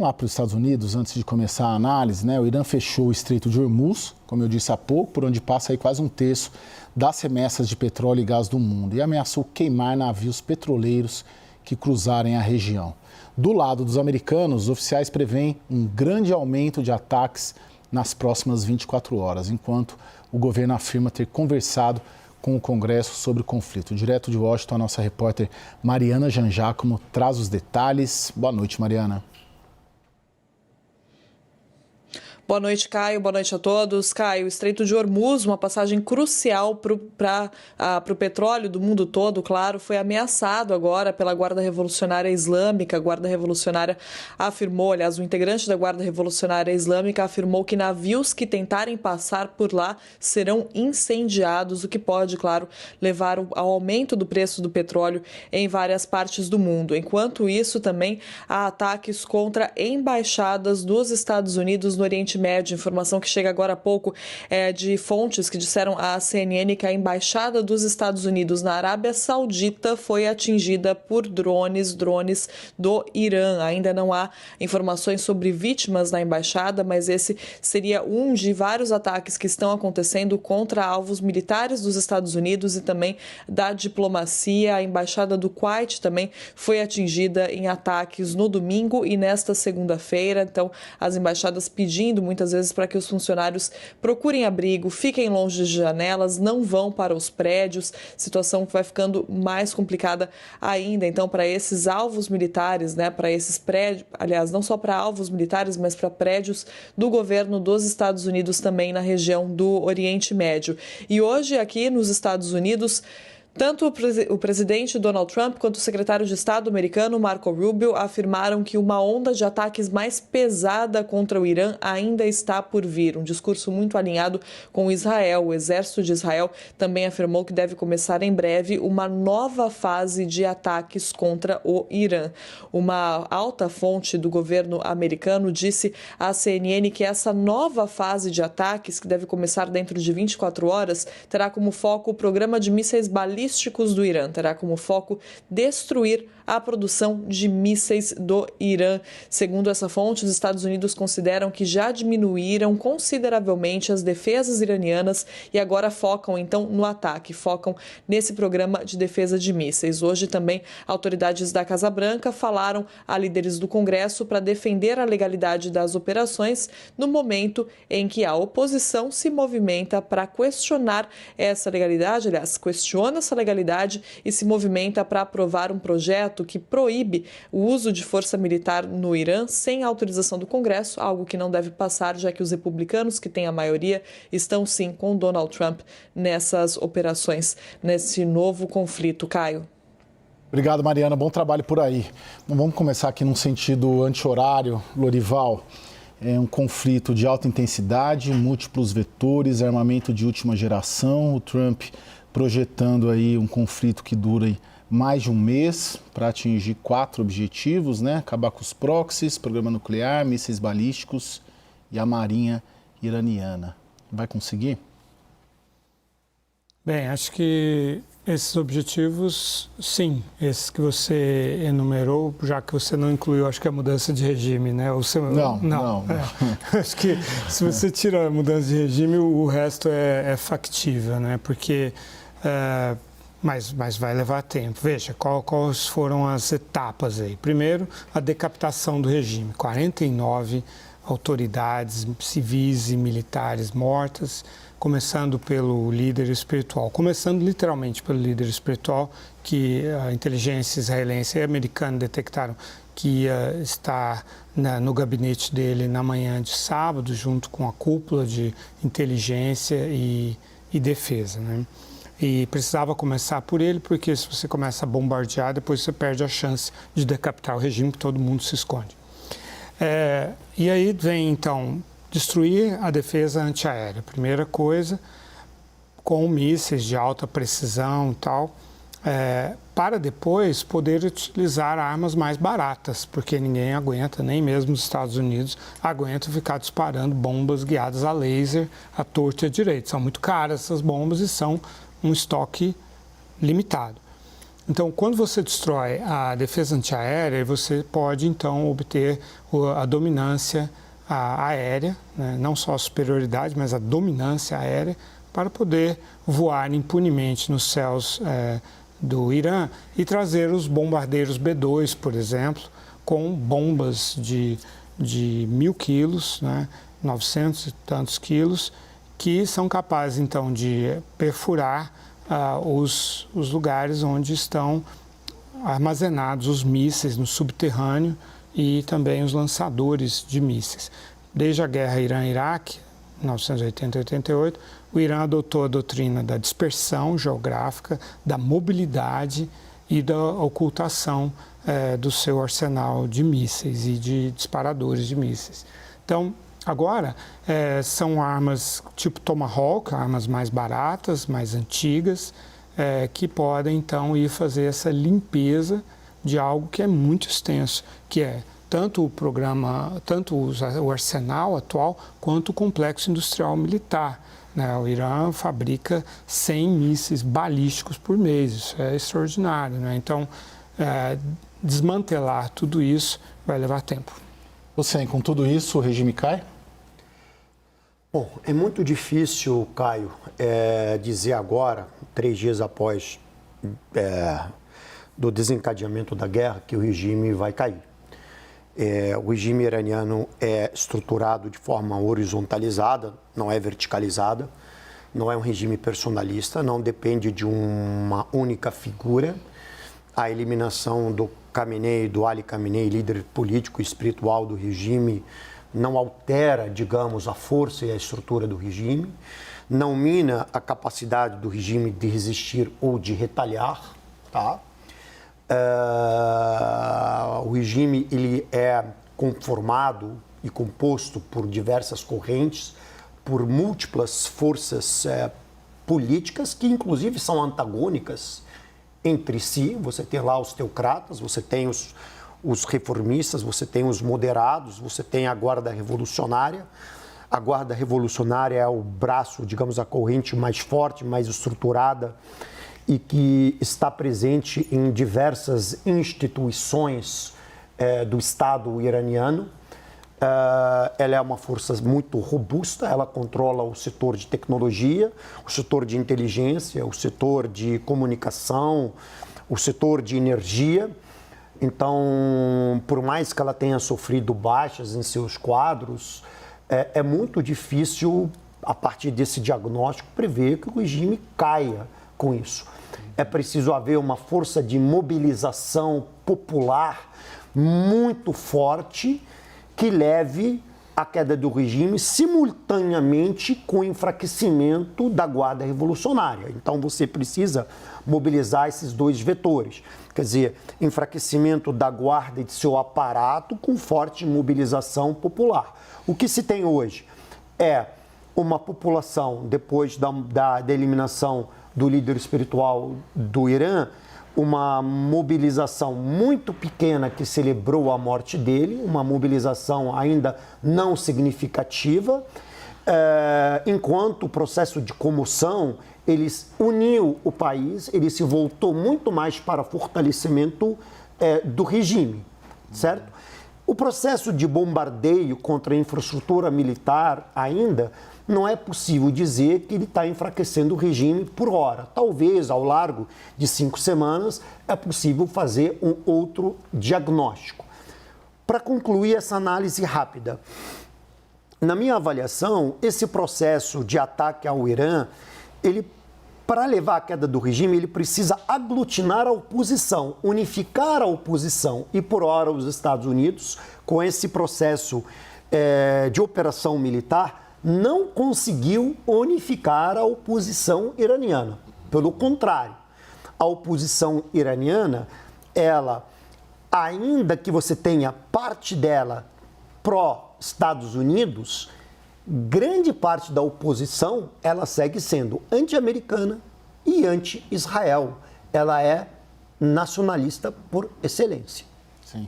Lá para os Estados Unidos, antes de começar a análise, o Irã fechou o Estreito de Hormuz, como eu disse há pouco, por onde passa aí quase um terço das remessas de petróleo e gás do mundo, e ameaçou queimar navios petroleiros que cruzarem a região. Do lado dos americanos, os oficiais preveem um grande aumento de ataques nas próximas 24 horas, enquanto o governo afirma ter conversado com o Congresso sobre o conflito. Direto de Washington, a nossa repórter Mariana Jangiacomo traz os detalhes. Boa noite, Mariana. Boa noite, Caio. Boa noite a todos. Caio, o Estreito de Hormuz, uma passagem crucial para o petróleo do mundo todo, claro, foi ameaçado agora pela Guarda Revolucionária Islâmica. A Guarda Revolucionária afirmou, aliás, o integrante da Guarda Revolucionária Islâmica afirmou que navios que tentarem passar por lá serão incendiados, o que pode, claro, levar ao aumento do preço do petróleo em várias partes do mundo. Enquanto isso, também há ataques contra embaixadas dos Estados Unidos no Oriente Médio. Informação que chega agora há pouco de fontes que disseram à CNN que a embaixada dos Estados Unidos na Arábia Saudita foi atingida por drones do Irã. Ainda não há informações sobre vítimas na embaixada, mas esse seria um de vários ataques que estão acontecendo contra alvos militares dos Estados Unidos e também da diplomacia. A embaixada do Kuwait também foi atingida em ataques no domingo e nesta segunda-feira. Então, as embaixadas pedindo muitas vezes para que os funcionários procurem abrigo, fiquem longe de janelas, não vão para os prédios, situação que vai ficando mais complicada ainda. Então, para esses alvos militares, para esses prédios, aliás, não só para alvos militares, mas para prédios do governo dos Estados Unidos também na região do Oriente Médio. E hoje, aqui nos Estados Unidos, tanto o presidente Donald Trump quanto o secretário de Estado americano Marco Rubio afirmaram que uma onda de ataques mais pesada contra o Irã ainda está por vir. Um discurso muito alinhado com Israel. O exército de Israel também afirmou que deve começar em breve uma nova fase de ataques contra o Irã. Uma alta fonte do governo americano disse à CNN que essa nova fase de ataques, que deve começar dentro de 24 horas, terá como foco o programa de mísseis balísticos do Irã, terá como foco destruir a produção de mísseis do Irã. Segundo essa fonte, os Estados Unidos consideram que já diminuíram consideravelmente as defesas iranianas e agora focam então no ataque, focam nesse programa de defesa de mísseis. Hoje também autoridades da Casa Branca falaram a líderes do Congresso para defender a legalidade das operações no momento em que a oposição se movimenta para questionar essa legalidade, aliás, questiona essa legalidade e se movimenta para aprovar um projeto que proíbe o uso de força militar no Irã sem autorização do Congresso, algo que não deve passar, já que os republicanos, que têm a maioria, estão sim com Donald Trump nessas operações, nesse novo conflito. Caio. Obrigado, Mariana. Bom trabalho por aí. Vamos começar aqui num sentido anti-horário, Lorival. É um conflito de alta intensidade, múltiplos vetores, armamento de última geração. O Trump projetando aí um conflito que dura mais de um mês para atingir 4 objetivos, acabar com os proxies, programa nuclear, mísseis balísticos e a marinha iraniana. Vai conseguir? Bem, acho que esses objetivos, sim, esses que você enumerou, já que você não incluiu, acho que a mudança de regime, Você... Não. Acho que se você tira a mudança de regime, o resto é factível, Porque... Mas vai levar tempo. Veja, quais foram as etapas aí. Primeiro, a decapitação do regime. 49 autoridades civis e militares mortas, começando pelo líder espiritual. Começando literalmente pelo líder espiritual, que a inteligência israelense e americana detectaram que ia estar no gabinete dele na manhã de sábado, junto com a cúpula de inteligência e defesa, E precisava começar por ele, porque se você começa a bombardear, depois você perde a chance de decapitar o regime, que todo mundo se esconde. E aí vem, então, destruir a defesa antiaérea. Primeira coisa, com mísseis de alta precisão e tal, para depois poder utilizar armas mais baratas, porque ninguém aguenta, nem mesmo os Estados Unidos, aguenta ficar disparando bombas guiadas a laser à torta e à direita. São muito caras essas bombas e são um estoque limitado. Então, quando você destrói a defesa antiaérea, você pode, então, obter a dominância aérea, né? Não só a superioridade, mas a dominância aérea, para poder voar impunemente nos céus do Irã e trazer os bombardeiros B-2, por exemplo, com bombas de 1.000 quilos, né? 900 e tantos quilos, que são capazes, então, de perfurar os lugares onde estão armazenados os mísseis no subterrâneo e também os lançadores de mísseis. Desde a guerra Irã-Iraque, 1980 e 88, o Irã adotou a doutrina da dispersão geográfica, da mobilidade e da ocultação do seu arsenal de mísseis e de disparadores de mísseis. Então, agora, são armas tipo Tomahawk, armas mais baratas, mais antigas, que podem, então, ir fazer essa limpeza de algo que é muito extenso, que é tanto o programa, tanto o arsenal atual, quanto o complexo industrial militar. Né? O Irã fabrica 100 mísseis balísticos por mês, isso é extraordinário. Né? Então, desmantelar tudo isso vai levar tempo. Você, com tudo isso, o regime cai? Bom, é muito difícil, Caio, dizer agora, 3 dias após do desencadeamento da guerra, que o regime vai cair. O regime iraniano é estruturado de forma horizontalizada, não é verticalizada, não é um regime personalista, não depende de uma única figura. A eliminação do Khamenei, do Ali Khamenei, líder político e espiritual do regime, não altera, digamos, a força e a estrutura do regime, não mina a capacidade do regime de resistir ou de retaliar, tá? O regime ele é conformado e composto por diversas correntes, por múltiplas forças políticas que inclusive são antagônicas entre si. Você tem lá os teocratas, você tem os reformistas, você tem os moderados, você tem a Guarda Revolucionária. A Guarda Revolucionária é o braço, digamos, a corrente mais forte, mais estruturada e que está presente em diversas instituições do Estado iraniano. Ela é uma força muito robusta, ela controla o setor de tecnologia, o setor de inteligência, o setor de comunicação, o setor de energia. Então, por mais que ela tenha sofrido baixas em seus quadros, é muito difícil, a partir desse diagnóstico, prever que o regime caia com isso. É preciso haver uma força de mobilização popular muito forte que leve à queda do regime simultaneamente com o enfraquecimento da Guarda Revolucionária. Então você precisa mobilizar esses dois vetores, quer dizer, enfraquecimento da Guarda e de seu aparato com forte mobilização popular. O que se tem hoje é uma população, depois da eliminação do líder espiritual do Irã, uma mobilização muito pequena que celebrou a morte dele, uma mobilização ainda não significativa, enquanto o processo de comoção ele uniu o país, ele se voltou muito mais para fortalecimento do regime, certo? O processo de bombardeio contra a infraestrutura militar ainda não é possível dizer que ele está enfraquecendo o regime por hora. Talvez, ao largo de 5 semanas, é possível fazer um outro diagnóstico. Para concluir essa análise rápida, na minha avaliação, esse processo de ataque ao Irã, para levar à queda do regime, ele precisa aglutinar a oposição, unificar a oposição e, por hora, os Estados Unidos, com esse processo de operação militar, não conseguiu unificar a oposição iraniana. Pelo contrário, a oposição iraniana, ela, ainda que você tenha parte dela pró-Estados Unidos, grande parte da oposição, ela segue sendo anti-americana e anti-Israel. Ela é nacionalista por excelência. Sim.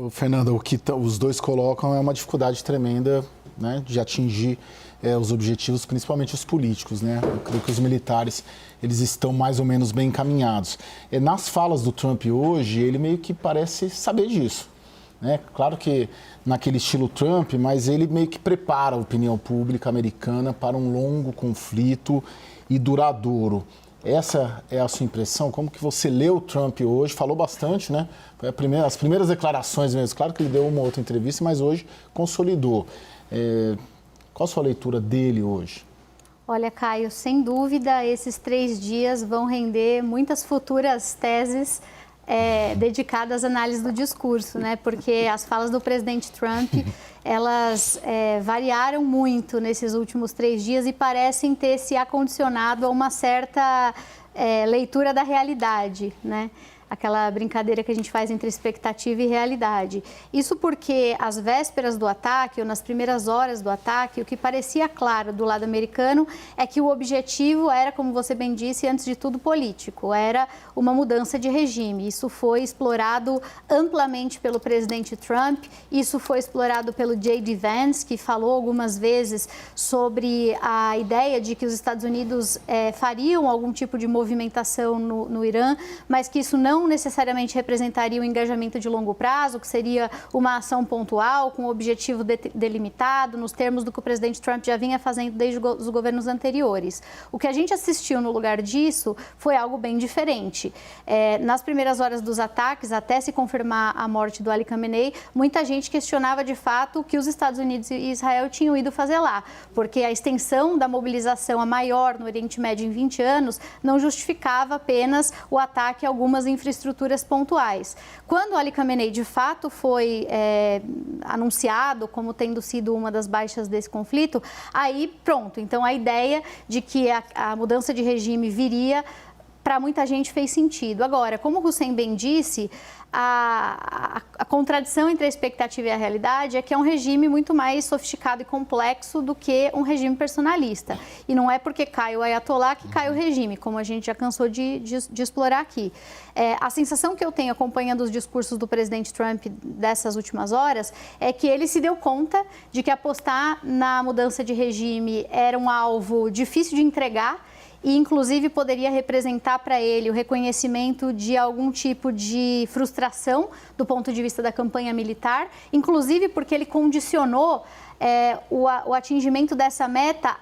Fernando, o que os dois colocam é uma dificuldade tremenda né, de atingir os objetivos, principalmente os políticos, né? Eu creio que os militares, eles estão mais ou menos bem encaminhados. Nas falas do Trump hoje, ele meio que parece saber disso, né? Claro que naquele estilo Trump, mas ele meio que prepara a opinião pública americana para um longo conflito e duradouro. Essa é a sua impressão? Como que você leu o Trump hoje? Falou bastante, né? Foi as primeiras declarações mesmo. Claro que ele deu uma outra entrevista, mas hoje consolidou. Qual a sua leitura dele hoje? Olha, Caio, sem dúvida, esses 3 dias vão render muitas futuras teses dedicadas à análise do discurso, né? Porque as falas do presidente Trump, elas variaram muito nesses últimos 3 dias e parecem ter se acondicionado a uma certa leitura da realidade, né? Aquela brincadeira que a gente faz entre expectativa e realidade. Isso porque às vésperas do ataque, ou nas primeiras horas do ataque, o que parecia claro do lado americano é que o objetivo era, como você bem disse, antes de tudo político, era uma mudança de regime. Isso foi explorado amplamente pelo presidente Trump, isso foi explorado pelo J.D. Vance, que falou algumas vezes sobre a ideia de que os Estados Unidos fariam algum tipo de movimentação no Irã, mas que isso não necessariamente representaria um engajamento de longo prazo, que seria uma ação pontual, com um objetivo delimitado, nos termos do que o presidente Trump já vinha fazendo desde os governos anteriores. O que a gente assistiu no lugar disso foi algo bem diferente. Nas primeiras horas dos ataques, até se confirmar a morte do Ali Khamenei, muita gente questionava de fato o que os Estados Unidos e Israel tinham ido fazer lá, porque a extensão da mobilização a maior no Oriente Médio em 20 anos não justificava apenas o ataque a algumas infraestruturas pontuais. Quando Ali Khamenei de fato foi anunciado como tendo sido uma das baixas desse conflito, aí pronto, então a ideia de que a mudança de regime viria, para muita gente fez sentido. Agora, como o Hussein bem disse, a contradição entre a expectativa e a realidade é que é um regime muito mais sofisticado e complexo do que um regime personalista. E não é porque cai o Ayatollah que cai o regime, como a gente já cansou de explorar aqui. A sensação que eu tenho acompanhando os discursos do presidente Trump dessas últimas horas é que ele se deu conta de que apostar na mudança de regime era um alvo difícil de entregar, e, inclusive, poderia representar para ele o reconhecimento de algum tipo de frustração do ponto de vista da campanha militar, inclusive porque ele condicionou o atingimento dessa meta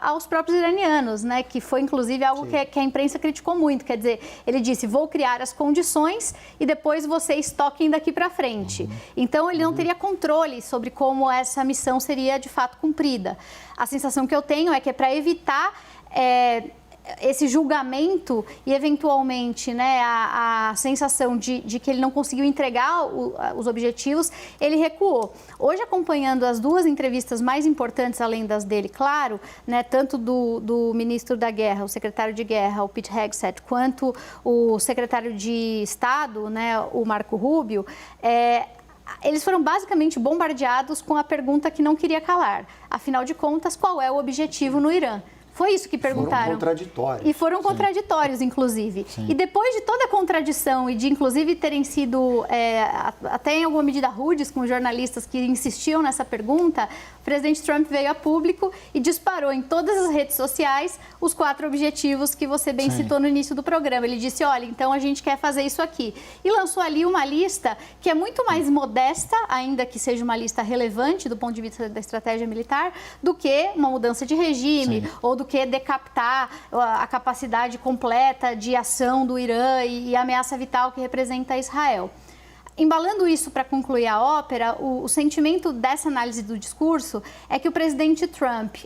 aos próprios iranianos, né? Que foi, inclusive, algo que a imprensa criticou muito. Quer dizer, ele disse, vou criar as condições e depois vocês toquem daqui para frente. Então, ele não teria controle sobre como essa missão seria, de fato, cumprida. A sensação que eu tenho é que para evitar esse julgamento e, eventualmente, né, a sensação de que ele não conseguiu entregar os objetivos, ele recuou. Hoje, acompanhando as 2 entrevistas mais importantes, além das dele, claro, né, tanto do ministro da Guerra, o secretário de Guerra, o Pete Hegseth, quanto o secretário de Estado, né, o Marco Rubio, eles foram basicamente bombardeados com a pergunta que não queria calar. Afinal de contas, qual é o objetivo no Irã? Foi isso que perguntaram. Foram contraditórios. E foram contraditórios, inclusive. Sim. E depois de toda a contradição e de, inclusive, terem sido até em alguma medida rudes com jornalistas que insistiam nessa pergunta, o presidente Trump veio a público e disparou em todas as redes sociais os 4 objetivos que você bem citou no início do programa. Ele disse, olha, então a gente quer fazer isso aqui. E lançou ali uma lista que é muito mais modesta, ainda que seja uma lista relevante do ponto de vista da estratégia militar, do que uma mudança de regime, ou do que decapitar a capacidade completa de ação do Irã e a ameaça vital que representa Israel. Embalando isso para concluir a ópera, o sentimento dessa análise do discurso é que o presidente Trump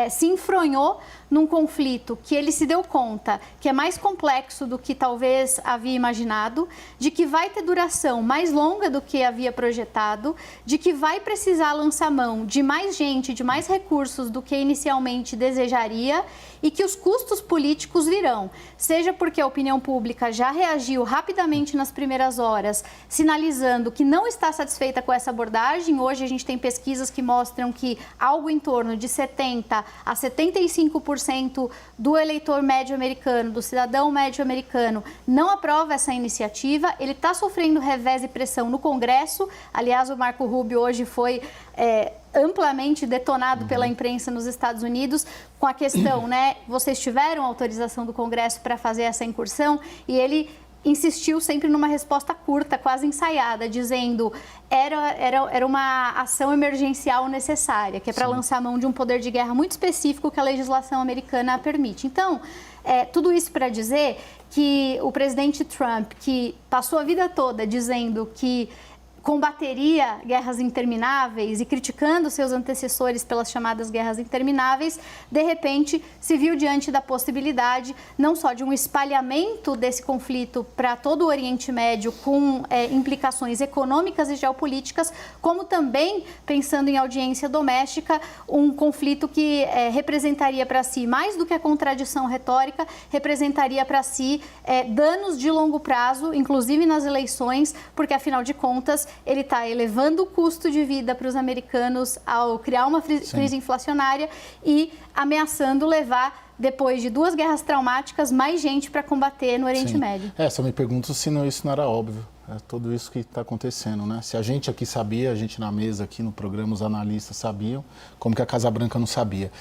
se enfronhou num conflito que ele se deu conta que é mais complexo do que talvez havia imaginado, de que vai ter duração mais longa do que havia projetado, de que vai precisar lançar mão de mais gente, de mais recursos do que inicialmente desejaria e que os custos políticos virão, seja porque a opinião pública já reagiu rapidamente nas primeiras horas, sinalizando que não está satisfeita com essa abordagem. Hoje a gente tem pesquisas que mostram que algo em torno de 70% a 75% do eleitor médio americano, do cidadão médio americano, não aprova essa iniciativa. Ele está sofrendo revés e pressão no Congresso. Aliás, o Marco Rubio hoje foi amplamente detonado pela imprensa nos Estados Unidos com a questão, né, vocês tiveram autorização do Congresso para fazer essa incursão, e ele insistiu sempre numa resposta curta, quase ensaiada, dizendo era uma ação emergencial necessária, que é para lançar mão de um poder de guerra muito específico que a legislação americana permite. Então, tudo isso para dizer que o presidente Trump, que passou a vida toda dizendo que combateria guerras intermináveis e criticando seus antecessores pelas chamadas guerras intermináveis, de repente se viu diante da possibilidade não só de um espalhamento desse conflito para todo o Oriente Médio com implicações econômicas e geopolíticas, como também, pensando em audiência doméstica, um conflito que representaria para si, mais do que a contradição retórica, representaria para si danos de longo prazo, inclusive nas eleições, porque afinal de contas ele está elevando o custo de vida para os americanos ao criar uma crise inflacionária e ameaçando levar, depois de 2 guerras traumáticas, mais gente para combater no Oriente Médio. Só me pergunto se isso não era óbvio. É tudo isso que está acontecendo, né? Se a gente aqui sabia, a gente na mesa aqui no programa, os analistas sabiam, como que a Casa Branca não sabia?